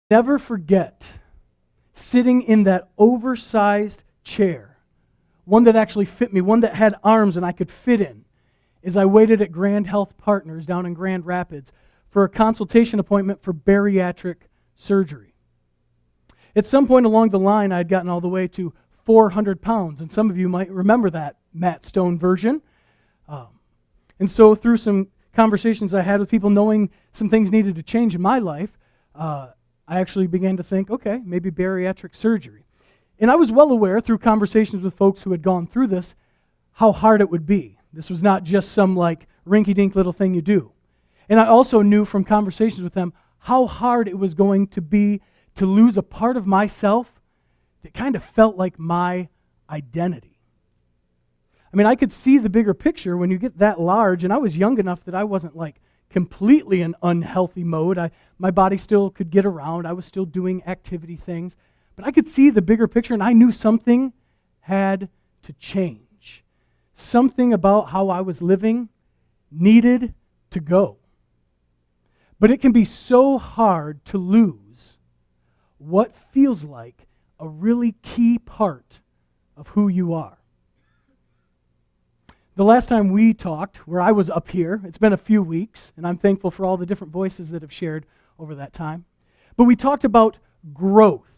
Never forget sitting in that oversized chair, one that actually fit me, one that had arms and I could fit in, as I waited at Grand Health Partners down in Grand Rapids for a consultation appointment for bariatric surgery. At some point along the line, I had gotten all the way to 400 pounds, and some of you might remember that Matt Stone version. And so through some conversations I had with people, knowing some things needed to change in my life, I actually began to think, okay, maybe bariatric surgery. And I was well aware through conversations with folks who had gone through this, how hard it would be. This was not just some like rinky-dink little thing you do. And I also knew from conversations with them how hard it was going to be to lose a part of myself that kind of felt like my identity. I mean, I could see the bigger picture when you get that large, and I was young enough that I wasn't like completely in unhealthy mode. My body still could get around. I was still doing activity things. But I could see the bigger picture, and I knew something had to change. Something about how I was living needed to go. But it can be so hard to lose what feels like a really key part of who you are. The last time we talked, where I was up here, it's been a few weeks, and I'm thankful for all the different voices that have shared over that time. But we talked about growth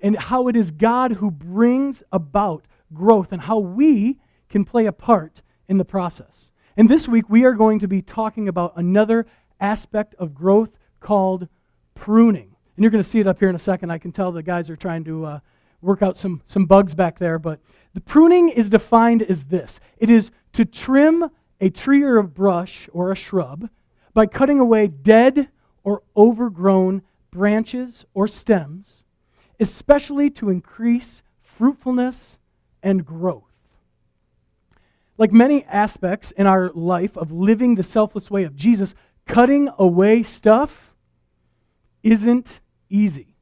and how it is God who brings about growth and how we can play a part in the process. And this week we are going to be talking about another aspect of growth called pruning. And you're going to see it up here in a second. I can tell the guys are trying to work out some bugs back there, but the pruning is defined as this. It is to trim a tree or a brush or a shrub by cutting away dead or overgrown branches or stems, especially to increase fruitfulness and growth. Like many aspects in our life of living the selfless way of Jesus, cutting away stuff isn't easy,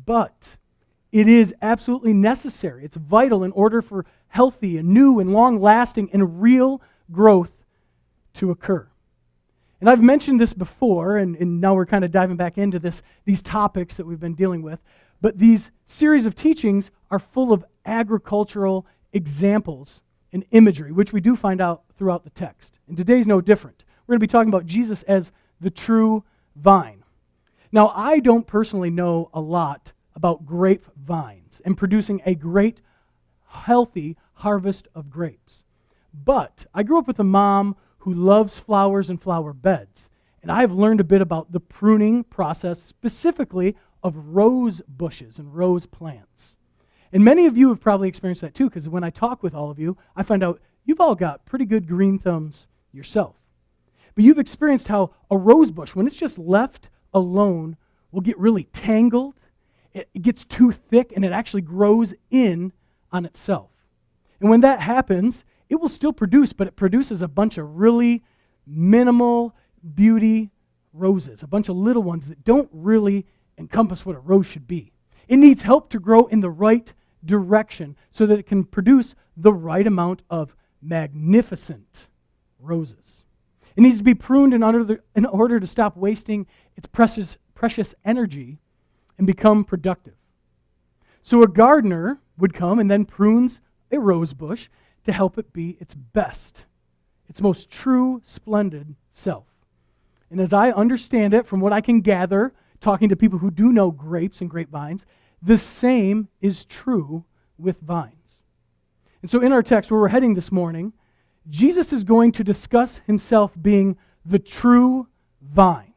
but it is absolutely necessary. It's vital in order for healthy and new and long-lasting and real growth to occur. And I've mentioned this before, and now we're kind of diving back into these topics that we've been dealing with, but these series of teachings are full of agricultural examples and imagery, which we do find out throughout the text. And today's no different. We're going to be talking about Jesus as the true vine. Now, I don't personally know a lot about grapevines and producing a great, healthy harvest of grapes. But I grew up with a mom who loves flowers and flower beds, and I've learned a bit about the pruning process, specifically of rose bushes and rose plants. And many of you have probably experienced that too, because when I talk with all of you, I find out you've all got pretty good green thumbs yourself. But you've experienced how a rose bush, when it's just left alone, will get really tangled. It gets too thick, and it actually grows in on itself. And when that happens, it will still produce, but it produces a bunch of really minimal beauty roses, a bunch of little ones that don't really encompass what a rose should be. It needs help to grow in the right direction so that it can produce the right amount of magnificent roses. It needs to be pruned in order to stop wasting its precious energy and become productive. So a gardener would come and then prunes a rose bush to help it be its best, its most true, splendid self. And as I understand it, from what I can gather, talking to people who do know grapes and grapevines, the same is true with vines. And so in our text, where we're heading this morning, Jesus is going to discuss himself being the true vine.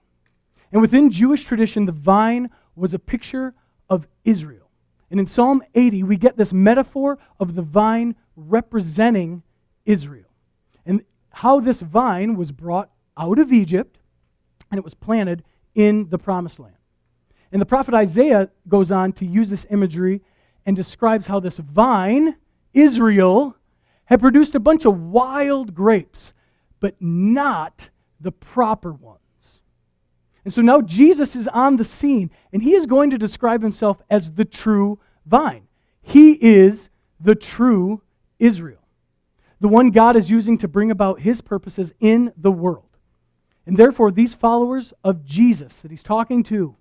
And within Jewish tradition, the vine was a picture of Israel. And in Psalm 80, we get this metaphor of the vine representing Israel. And how this vine was brought out of Egypt, and it was planted in the Promised Land. And the prophet Isaiah goes on to use this imagery and describes how this vine, Israel, had produced a bunch of wild grapes, but not the proper ones. And so now Jesus is on the scene, and he is going to describe himself as the true vine. He is the true Israel, the one God is using to bring about his purposes in the world. And therefore, these followers of Jesus that he's talking to,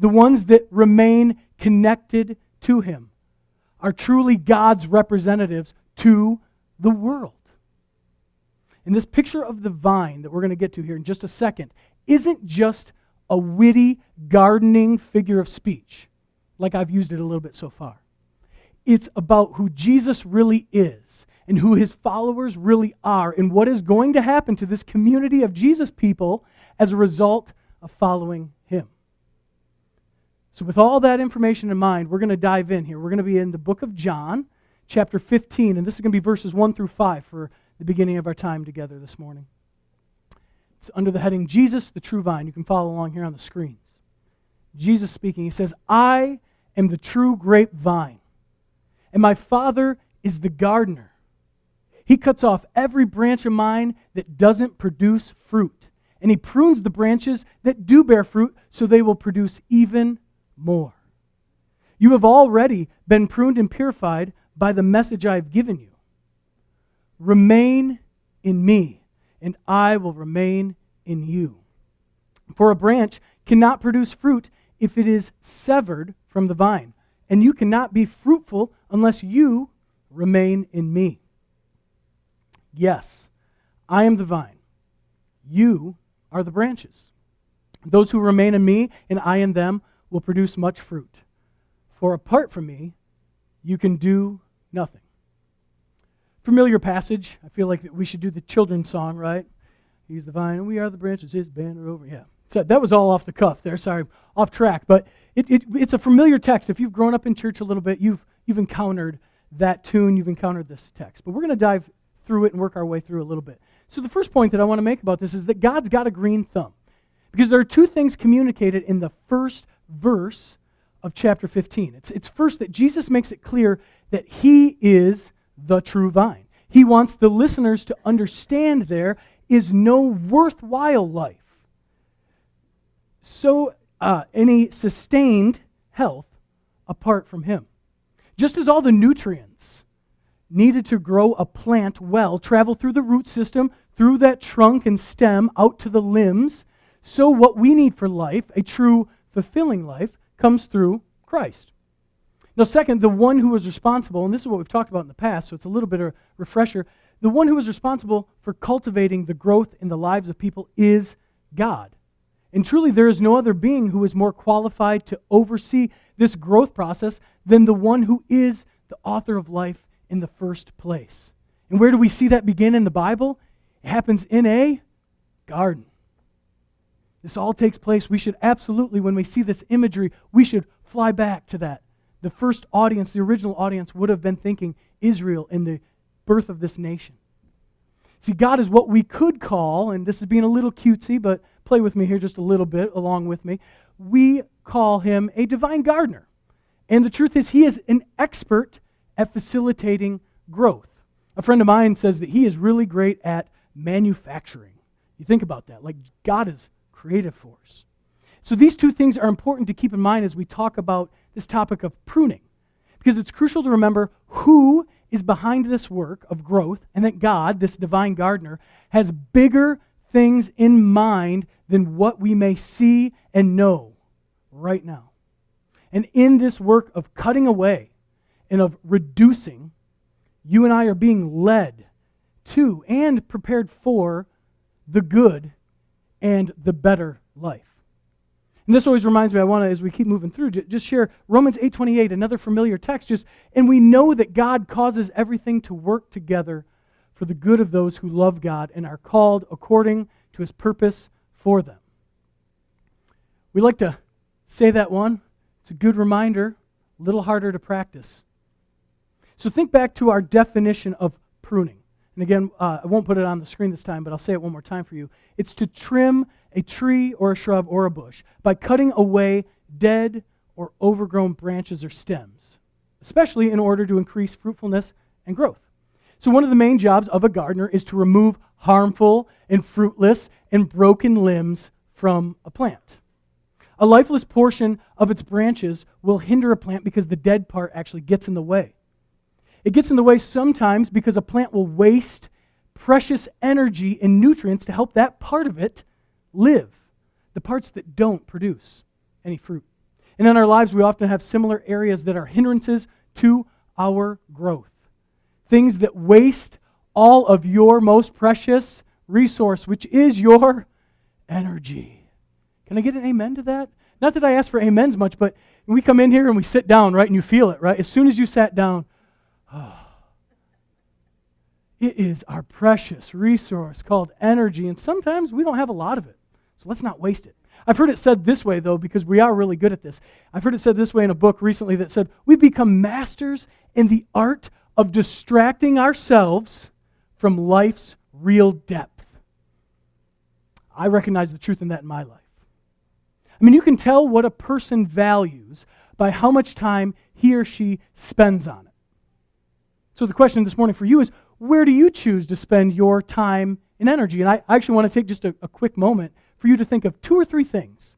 the ones that remain connected to him, are truly God's representatives to the world. And this picture of the vine that we're going to get to here in just a second isn't just a witty, gardening figure of speech, like I've used it a little bit so far. It's about who Jesus really is and who his followers really are and what is going to happen to this community of Jesus people as a result of following him. So with all that information in mind, we're going to dive in here. We're going to be in the book of John, chapter 15, and this is going to be verses 1 through 5 for the beginning of our time together this morning. It's under the heading, Jesus, the True Vine. You can follow along here on the screens. Jesus speaking, he says, I am the true grapevine, and my Father is the gardener. He cuts off every branch of mine that doesn't produce fruit, and he prunes the branches that do bear fruit so they will produce even more. You have already been pruned and purified by the message I have given you. Remain in me, and I will remain in you. For a branch cannot produce fruit if it is severed from the vine, and you cannot be fruitful unless you remain in me. Yes, I am the vine. You are the branches. Those who remain in me and I in them will produce much fruit. For apart from me, you can do nothing. Familiar passage. I feel like we should do the children's song, right? He's the vine and we are the branches, his banner over. Yeah. So that was all off the cuff there. Sorry, off track. But it's a familiar text. If you've grown up in church a little bit, you've encountered that tune, you've encountered this text. But we're going to dive through it and work our way through a little bit. So the first point that I want to make about this is that God's got a green thumb. Because there are two things communicated in the first verse of chapter 15. It's first that Jesus makes it clear that he is the true vine. He wants the listeners to understand there is no worthwhile life. So any sustained health apart from him. Just as all the nutrients needed to grow a plant well travel through the root system, through that trunk and stem, out to the limbs, so what we need for life, a true fulfilling life, comes through Christ. Now, second, the one who was responsible, and this is what we've talked about in the past, so it's a little bit of a refresher, the one who is responsible for cultivating the growth in the lives of people is God. And truly, there is no other being who is more qualified to oversee this growth process than the one who is the author of life in the first place. And where do we see that begin in the Bible? It happens in a garden. This all takes place. We should absolutely, when we see this imagery, we should fly back to that. The first audience, the original audience, would have been thinking Israel in the birth of this nation. See, God is what we could call, and this is being a little cutesy, but play with me here just a little bit along with me. We call him a divine gardener. And the truth is, he is an expert at facilitating growth. A friend of mine says that he is really great at manufacturing. You think about that, like God is creative force. So these two things are important to keep in mind as we talk about this topic of pruning, because it's crucial to remember who is behind this work of growth, and that God, this divine gardener, has bigger things in mind than what we may see and know right now. And in this work of cutting away and of reducing, you and I are being led to and prepared for the good and the better life. And this always reminds me, I want to, as we keep moving through, just share Romans 8:28, another familiar text. And we know that God causes everything to work together for the good of those who love God and are called according to his purpose for them. We like to say that one. It's a good reminder, a little harder to practice. So think back to our definition of pruning. And again, I won't put it on the screen this time, but I'll say it one more time for you. It's to trim a tree or a shrub or a bush by cutting away dead or overgrown branches or stems, especially in order to increase fruitfulness and growth. So one of the main jobs of a gardener is to remove harmful and fruitless and broken limbs from a plant. A lifeless portion of its branches will hinder a plant because the dead part actually gets in the way. It gets in the way sometimes because a plant will waste precious energy and nutrients to help that part of it live, the parts that don't produce any fruit. And in our lives, we often have similar areas that are hindrances to our growth. Things that waste all of your most precious resource, which is your energy. Can I get an amen to that? Not that I ask for amens much, but we come in here and we sit down, right, and you feel it, right? As soon as you sat down, it is our precious resource called energy, and sometimes we don't have a lot of it, so let's not waste it. I've heard it said this way, though, because we are really good at this. I've heard it said this way in a book recently that said, we become masters in the art of distracting ourselves from life's real depth. I recognize the truth in that in my life. I mean, you can tell what a person values by how much time he or she spends on it. So the question this morning for you is, where do you choose to spend your time and energy? And I actually want to take just a quick moment for you to think of 2 or 3 things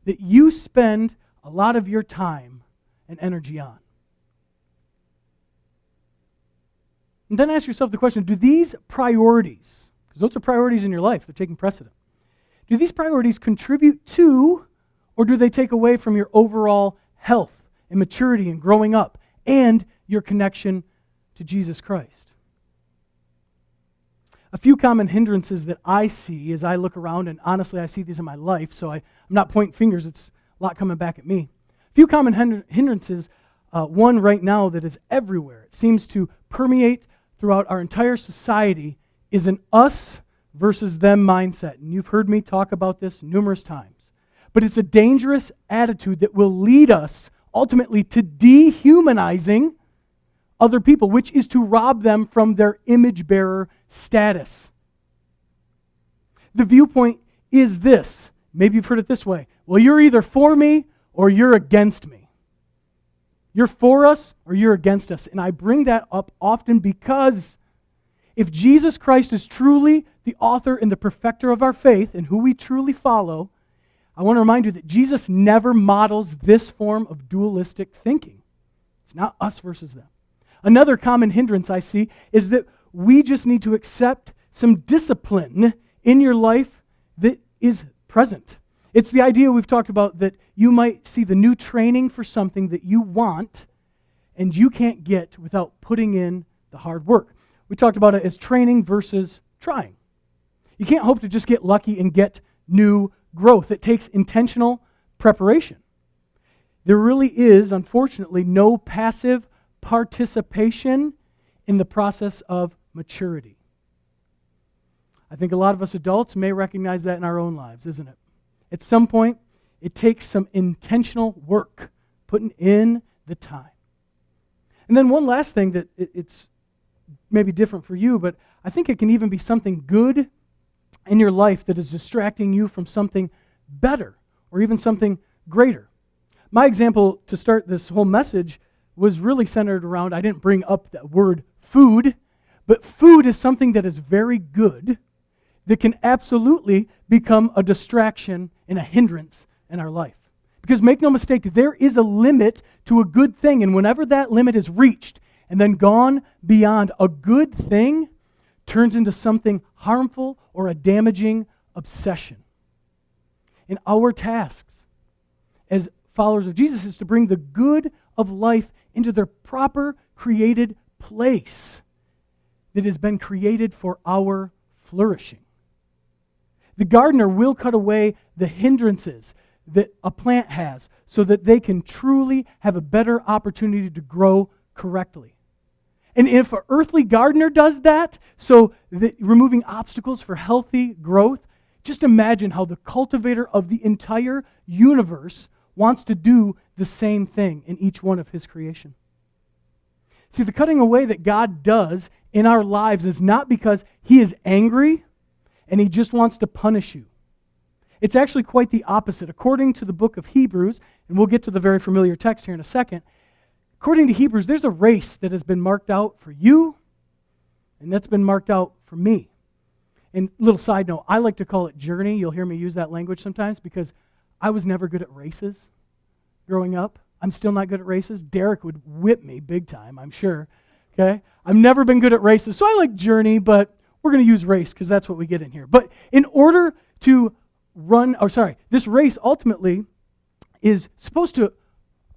that you spend a lot of your time and energy on. And then ask yourself the question, do these priorities, because those are priorities in your life, they're taking precedent, do these priorities contribute to, or do they take away from your overall health and maturity and growing up and your connection to Jesus Christ? A few common hindrances that I see as I look around, and honestly I see these in my life, so I'm not pointing fingers, it's a lot coming back at me. A few common hindrances, one right now that is everywhere, it seems to permeate throughout our entire society, is an us versus them mindset. And you've heard me talk about this numerous times. But it's a dangerous attitude that will lead us ultimately to dehumanizing other people, which is to rob them from their image bearer status. The viewpoint is this. Maybe you've heard it this way. Well, you're either for me or you're against me. You're for us or you're against us. And I bring that up often because if Jesus Christ is truly the author and the perfecter of our faith and who we truly follow, I want to remind you that Jesus never models this form of dualistic thinking. It's not us versus them. Another common hindrance I see is that we just need to accept some discipline in your life that is present. It's the idea we've talked about that you might see the new training for something that you want and you can't get without putting in the hard work. We talked about it as training versus trying. You can't hope to just get lucky and get new growth. It takes intentional preparation. There really is, unfortunately, no passive participation in the process of maturity. I think a lot of us adults may recognize that in our own lives, isn't it? At some point, it takes some intentional work, putting in the time. And then one last thing that it's maybe different for you, but I think it can even be something good in your life that is distracting you from something better or even something greater. My example to start this whole message was really centered around, I didn't bring up the word food, but food is something that is very good that can absolutely become a distraction and a hindrance in our life. Because make no mistake, there is a limit to a good thing, and whenever that limit is reached and then gone beyond, a good thing turns into something harmful or a damaging obsession. And our tasks as followers of Jesus is to bring the good of life into their proper created place that has been created for our flourishing. The gardener will cut away the hindrances that a plant has so that they can truly have a better opportunity to grow correctly. And if an earthly gardener does that, so that removing obstacles for healthy growth, just imagine how the cultivator of the entire universe wants to do the same thing in each one of his creation. See, the cutting away that God does in our lives is not because he is angry and he just wants to punish you. It's actually quite the opposite. According to the book of Hebrews, and we'll get to the very familiar text here in a second, according to Hebrews, there's a race that has been marked out for you, and that's been marked out for me. And little side note, I like to call it journey. You'll hear me use that language sometimes because I was never good at races growing up. I'm still not good at races. Derek would whip me big time, I'm sure. Okay? I've never been good at races, so I like journey, but we're going to use race because that's what we get in here. But in order to this race ultimately is supposed to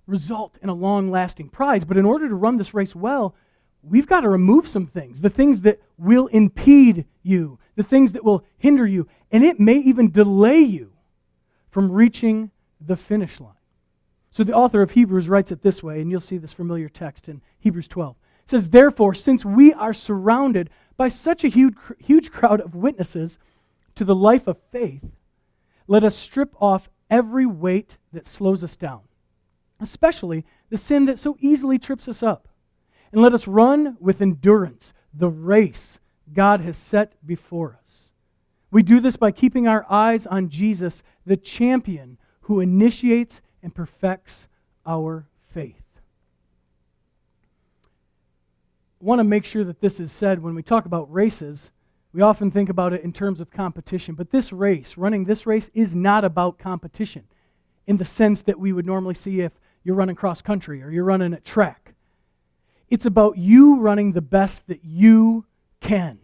result in a long-lasting prize. But in order to run this race well, we've got to remove some things, the things that will impede you, the things that will hinder you, and it may even delay you from reaching the finish line. So the author of Hebrews writes it this way, and you'll see this familiar text in Hebrews 12. It says, "Therefore, since we are surrounded by such a huge crowd of witnesses to the life of faith, let us strip off every weight that slows us down, especially the sin that so easily trips us up. And let us run with endurance the race God has set before us. We do this by keeping our eyes on Jesus, the champion who initiates and perfects our faith." I want to make sure that this is said when we talk about races. We often think about it in terms of competition, but this race, running this race, is not about competition in the sense that we would normally see if you're running cross country or you're running at track. It's about you running the best that you can.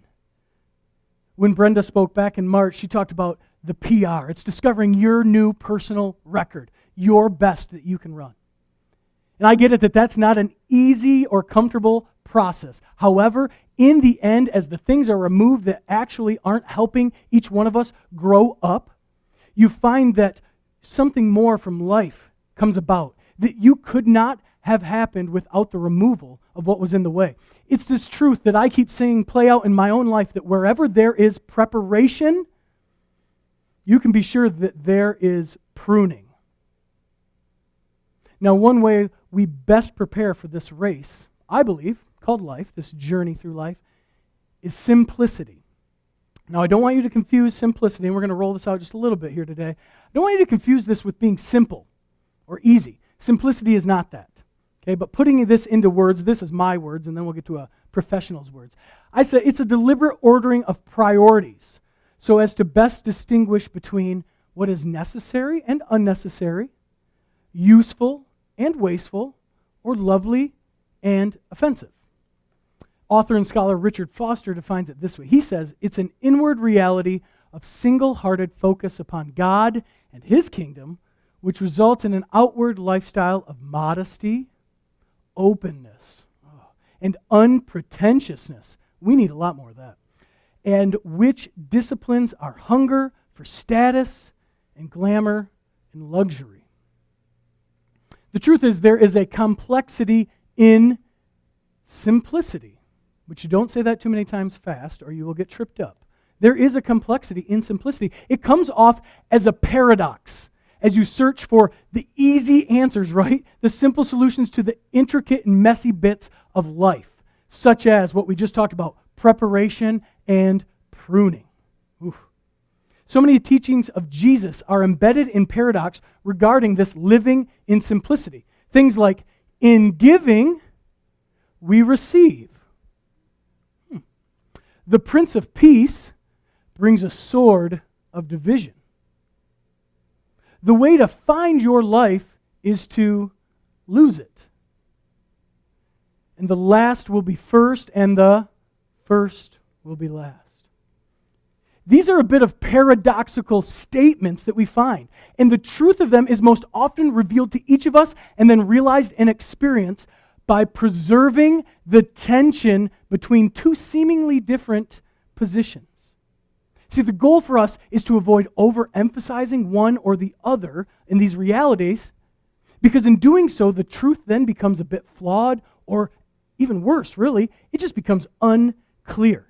When Brenda spoke back in March, she talked about the PR. It's discovering your new personal record, your best that you can run. And I get it that that's not an easy or comfortable process. However, in the end, as the things are removed that actually aren't helping each one of us grow up, you find that something more from life comes about that you could not have happened without the removal of what was in the way. It's this truth that I keep seeing play out in my own life, that wherever there is preparation, you can be sure that there is pruning. Now, one way we best prepare for this race, I believe, called life, this journey through life, is simplicity. Now, I don't want you to confuse simplicity, and we're going to roll this out just a little bit here today. I don't want you to confuse this with being simple or easy. Simplicity is not that. Okay, but putting this into words, this is my words, and then we'll get to a professional's words. I say it's a deliberate ordering of priorities so as to best distinguish between what is necessary and unnecessary, useful and wasteful, or lovely and offensive. Author and scholar Richard Foster defines it this way. He says, it's an inward reality of single-hearted focus upon God and His kingdom, which results in an outward lifestyle of modesty, openness, and unpretentiousness. We need a lot more of that. And which disciplines our hunger for status and glamour and luxury. The truth is, there is a complexity in simplicity, but you don't say that too many times fast or you will get tripped up. There is a complexity in simplicity. It comes off as a paradox as you search for the easy answers, right? The simple solutions to the intricate and messy bits of life, such as what we just talked about, preparation and pruning. Oof. So many teachings of Jesus are embedded in paradox regarding this living in simplicity. Things like, in giving, we receive. The Prince of Peace brings a sword of division. The way to find your life is to lose it. And the last will be first, and the first will be last. These are a bit of paradoxical statements that we find. And the truth of them is most often revealed to each of us and then realized and experienced by preserving the tension between two seemingly different positions. See, the goal for us is to avoid overemphasizing one or the other in these realities, because in doing so, the truth then becomes a bit flawed, or even worse, really, it just becomes unclear.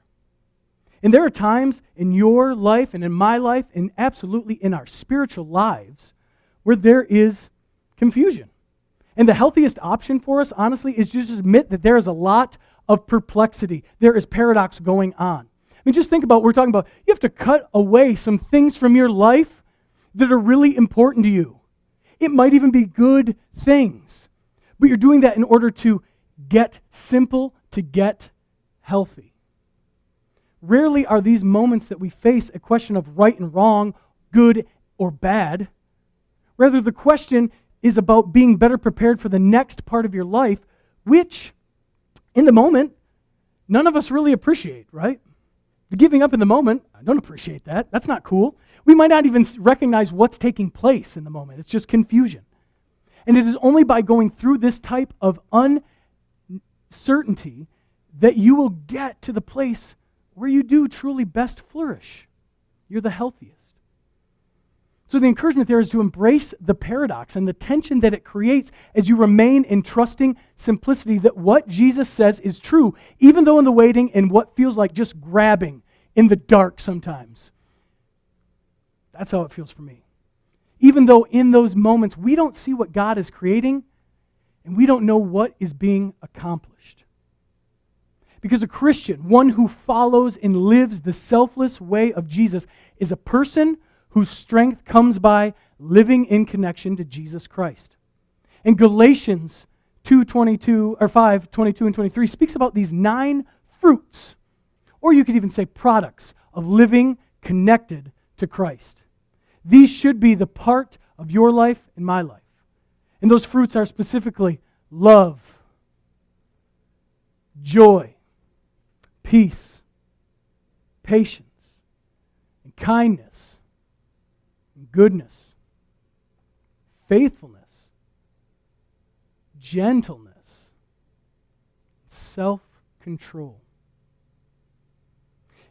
And there are times in your life and in my life and absolutely in our spiritual lives where there is confusion. And the healthiest option for us, honestly, is just admit that there is a lot of perplexity. There is paradox going on. I mean, just think about what we're talking about. You have to cut away some things from your life that are really important to you. It might even be good things. But you're doing that in order to get simple, to get healthy. Rarely are these moments that we face a question of right and wrong, good or bad. Rather, the question is about being better prepared for the next part of your life, which, in the moment, none of us really appreciate, right? The giving up in the moment, I don't appreciate that. That's not cool. We might not even recognize what's taking place in the moment. It's just confusion. And it is only by going through this type of uncertainty that you will get to the place where you do truly best flourish. You're the healthiest. So the encouragement there is to embrace the paradox and the tension that it creates as you remain in trusting simplicity that what Jesus says is true, even though in the waiting and what feels like just grabbing in the dark sometimes. That's how it feels for me. Even though in those moments we don't see what God is creating and we don't know what is being accomplished. Because a Christian, one who follows and lives the selfless way of Jesus, is a person whose strength comes by living in connection to Jesus Christ. And Galatians 5:22 and 23 speaks about these 9 fruits, or you could even say products, of living connected to Christ. These should be the part of your life and my life. And those fruits are specifically love, joy, peace, patience, and kindness, and goodness, faithfulness, gentleness, self-control.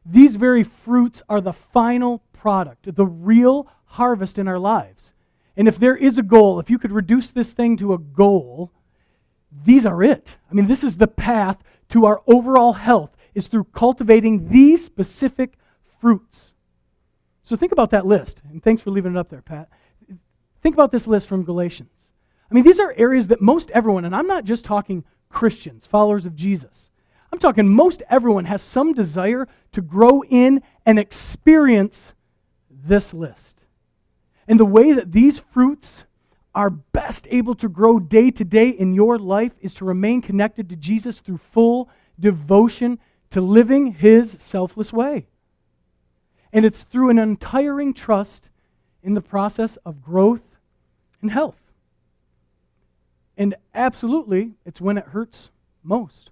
These very fruits are the final product, the real harvest in our lives. And if there is a goal, if you could reduce this thing to a goal, these are it. I mean, this is the path to our overall health, is through cultivating these specific fruits. So think about that list. And thanks for leaving it up there, Pat. Think about this list from Galatians. I mean, these are areas that most everyone, and I'm not just talking Christians, followers of Jesus. I'm talking most everyone has some desire to grow in and experience this list. And the way that these fruits are best able to grow day to day in your life is to remain connected to Jesus through full devotion to living His selfless way. And it's through an untiring trust in the process of growth and health. And absolutely, it's when it hurts most.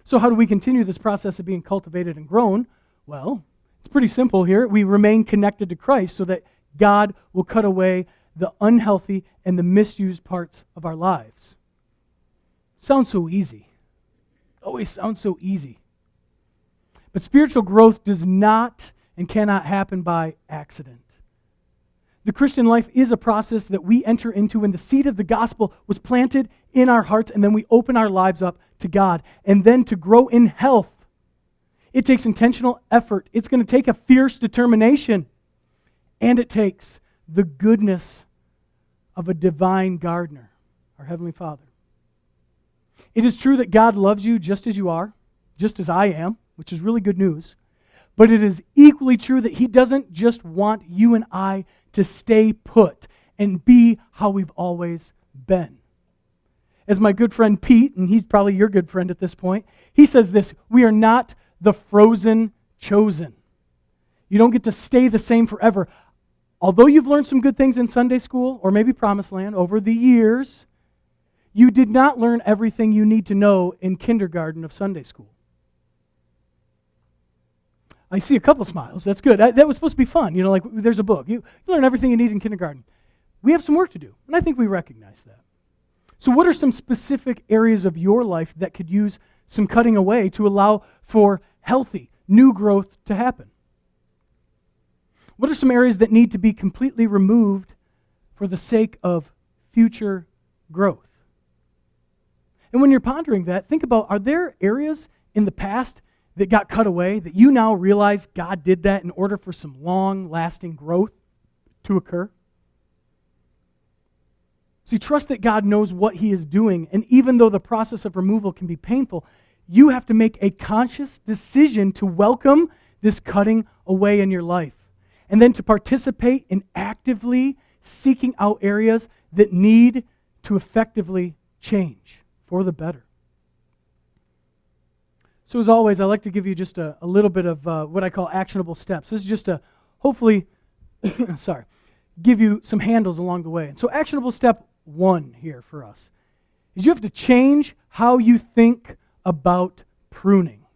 So how do we continue this process of being cultivated and grown? Well, it's pretty simple here. We remain connected to Christ so that God will cut away the unhealthy and the misused parts of our lives. Sounds so easy. Always sounds so easy. But spiritual growth does not and cannot happen by accident. The Christian life is a process that we enter into when the seed of the gospel was planted in our hearts, and then we open our lives up to God. And then to grow in health, it takes intentional effort. It's going to take a fierce determination. And it takes the goodness of a divine gardener, our Heavenly Father. It is true that God loves you just as you are, just as I am, which is really good news. But it is equally true that He doesn't just want you and I to stay put and be how we've always been. As my good friend Pete, and he's probably your good friend at this point, he says this: we are not the frozen chosen. You don't get to stay the same forever. Although you've learned some good things in Sunday school, or maybe Promised Land, over the years, you did not learn everything you need to know in kindergarten of Sunday school. I see a couple smiles. That's good. That was supposed to be fun. You know, like there's a book. You learn everything you need in kindergarten. We have some work to do, and I think we recognize that. So what are some specific areas of your life that could use some cutting away to allow for healthy, new growth to happen? What are some areas that need to be completely removed for the sake of future growth? And when you're pondering that, think about, are there areas in the past that got cut away that you now realize God did that in order for some long-lasting growth to occur? See, trust that God knows what He is doing, and even though the process of removal can be painful, you have to make a conscious decision to welcome this cutting away in your life, and then to participate in actively seeking out areas that need to effectively change for the better. So as always, I like to give you just a little bit of what I call actionable steps. This is just to hopefully, give you some handles along the way. And so actionable step 1 here for us is you have to change how you think about pruning.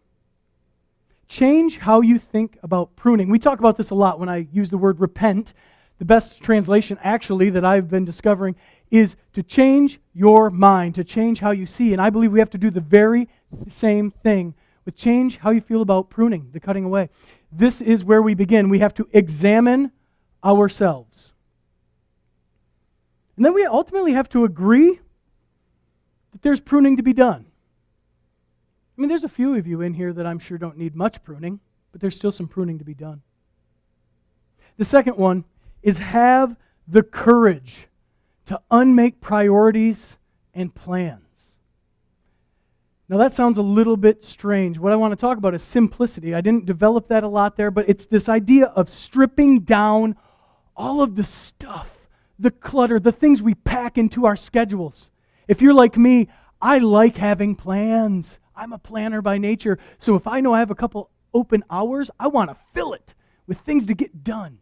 Change how you think about pruning. We talk about this a lot when I use the word repent The best translation, actually, that I've been discovering is to change your mind, to change how you see. And I believe we have to do the very same thing with change how you feel about pruning, the cutting away. This is where we begin. We have to examine ourselves. And then we ultimately have to agree that there's pruning to be done. I mean, there's a few of you in here that I'm sure don't need much pruning, but there's still some pruning to be done. The second one is have the courage to unmake priorities and plans. Now that sounds a little bit strange. What I want to talk about is simplicity. I didn't develop that a lot there, but it's this idea of stripping down all of the stuff, the clutter, the things we pack into our schedules. If you're like me, I like having plans. I'm a planner by nature. So if I know I have a couple open hours, I want to fill it with things to get done.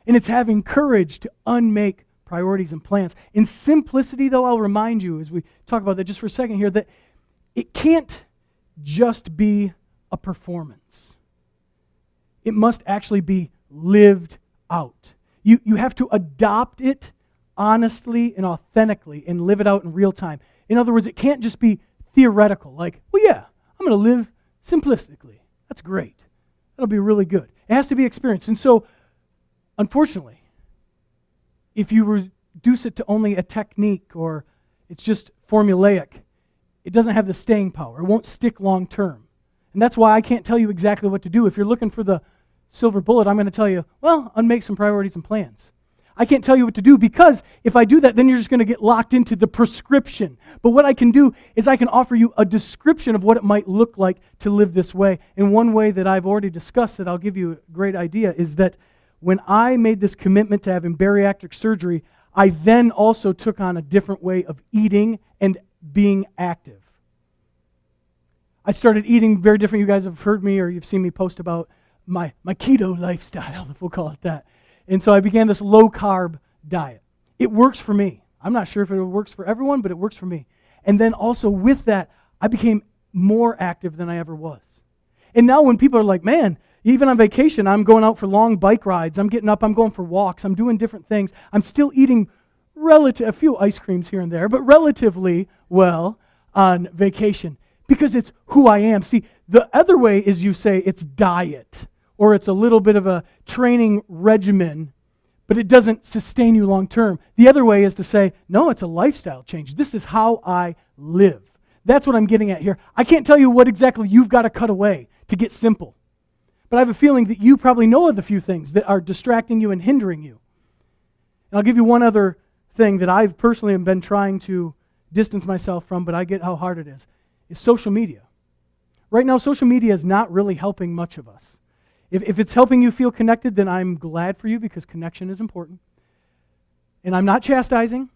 And it's having courage to unmake priorities and plans. In simplicity, though, I'll remind you as we talk about that just for a second here, that it can't just be a performance. It must actually be lived out. You have to adopt it honestly and authentically and live it out in real time. In other words, it can't just be theoretical, like, well, yeah, I'm going to live simplistically. That's great. That'll be really good. It has to be experienced. And so, unfortunately, if you reduce it to only a technique or it's just formulaic, it doesn't have the staying power. It won't stick long term. And that's why I can't tell you exactly what to do. If you're looking for the silver bullet, I'm going to tell you, well, unmake some priorities and plans. I can't tell you what to do because if I do that, then you're just going to get locked into the prescription. But what I can do is I can offer you a description of what it might look like to live this way. And one way that I've already discussed that I'll give you a great idea is that when I made this commitment to having bariatric surgery, I then also took on a different way of eating and being active. I started eating very different. You guys have heard me or you've seen me post about my keto lifestyle, if we'll call it that. And so I began this low-carb diet. It works for me. I'm not sure if it works for everyone, but it works for me. And then also with that, I became more active than I ever was. And now when people are like, man, even on vacation, I'm going out for long bike rides. I'm getting up, I'm going for walks. I'm doing different things. I'm still eating a few ice creams here and there, but relatively well on vacation because it's who I am. See, the other way is you say it's diet or it's a little bit of a training regimen, but it doesn't sustain you long term. The other way is to say, no, it's a lifestyle change. This is how I live. That's what I'm getting at here. I can't tell you what exactly you've got to cut away to get simple. But I have a feeling that you probably know of the few things that are distracting you and hindering you. And I'll give you one other thing that I've personally been trying to distance myself from, but I get how hard it is social media. Right now, social media is not really helping much of us. If it's helping you feel connected, then I'm glad for you because connection is important. And I'm not chastising.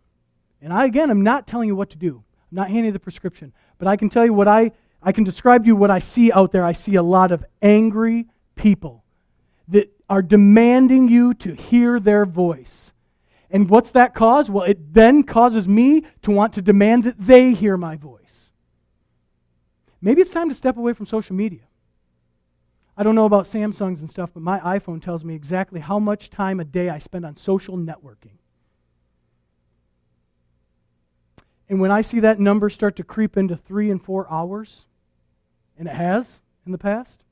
And I'm not telling you what to do. I'm not handing you the prescription. But I can tell you I can describe to you what I see out there. I see a lot of angry people that are demanding you to hear their voice. And what's that cause? Well, it then causes me to want to demand that they hear my voice. Maybe it's time to step away from social media. I don't know about Samsungs and stuff, but my iPhone tells me exactly how much time a day I spend on social networking. And when I see that number start to creep into 3 and 4 hours, and it has in the past,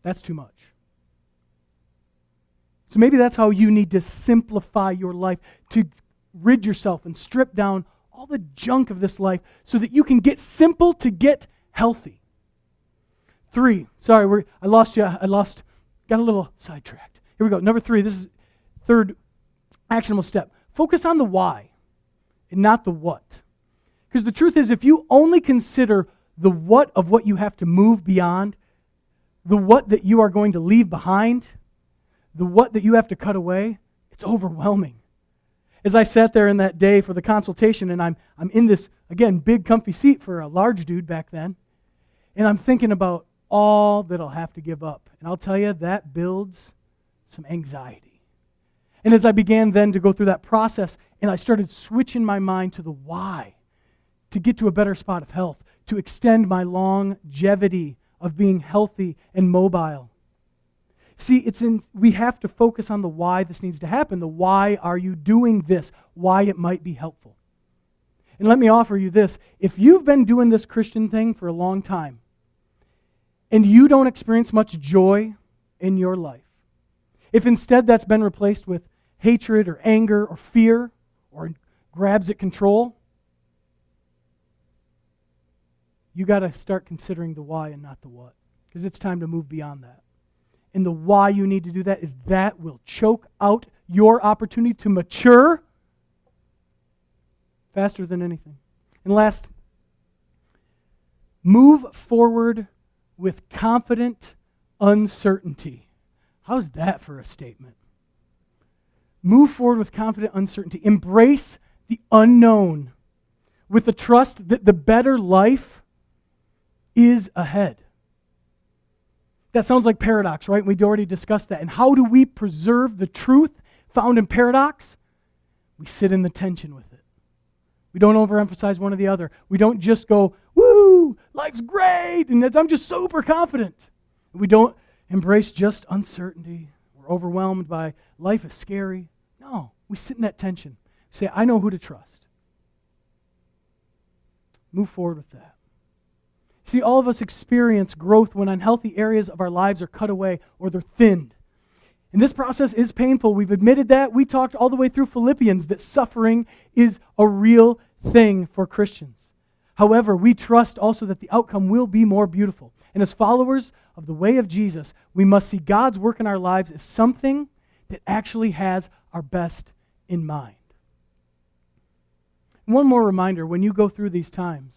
that's too much. So maybe that's how you need to simplify your life, to rid yourself and strip down all the junk of this life so that you can get simple to get healthy. 3, sorry, I lost you. Got a little sidetracked. Here we go. Number 3, this is third actionable step. Focus on the why and not the what. Because the truth is, if you only consider the what of what you have to move beyond, the what that you are going to leave behind, the what that you have to cut away, it's overwhelming. As I sat there in that day for the consultation, and I'm in this, again, big comfy seat for a large dude back then, and I'm thinking about all that I'll have to give up. And I'll tell you, that builds some anxiety. And as I began then to go through that process, and I started switching my mind to the why, to get to a better spot of health, to extend my longevity of being healthy and mobile. See, we have to focus on the why this needs to happen. The why are you doing this? Why it might be helpful. And let me offer you this. If you've been doing this Christian thing for a long time, and you don't experience much joy in your life, if instead that's been replaced with hatred or anger or fear or grabs at control, you got to start considering the why and not the what, because it's time to move beyond that. And the why you need to do that is that will choke out your opportunity to mature faster than anything. And last, move forward with confident uncertainty. How's that for a statement? Move forward with confident uncertainty. Embrace the unknown with the trust that the better life is ahead. That sounds like paradox, right? We'd already discussed that. And how do we preserve the truth found in paradox? We sit in the tension with it. We don't overemphasize one or the other. We don't just go, woo, life's great, and I'm just super confident. We don't embrace just uncertainty. We're overwhelmed by life is scary. No, we sit in that tension. Say, I know who to trust. Move forward with that. See, all of us experience growth when unhealthy areas of our lives are cut away or they're thinned. And this process is painful. We've admitted that. We talked all the way through Philippians that suffering is a real thing for Christians. However, we trust also that the outcome will be more beautiful. And as followers of the way of Jesus, we must see God's work in our lives as something that actually has our best in mind. And one more reminder, when you go through these times,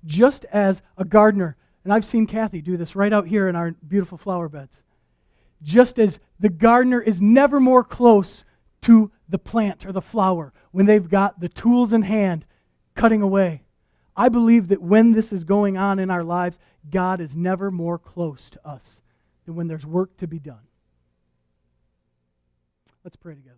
just as a gardener, and I've seen Kathy do this right out here in our beautiful flower beds, just as the gardener is never more close to the plant or the flower when they've got the tools in hand cutting away, I believe that when this is going on in our lives, God is never more close to us than when there's work to be done. Let's pray together.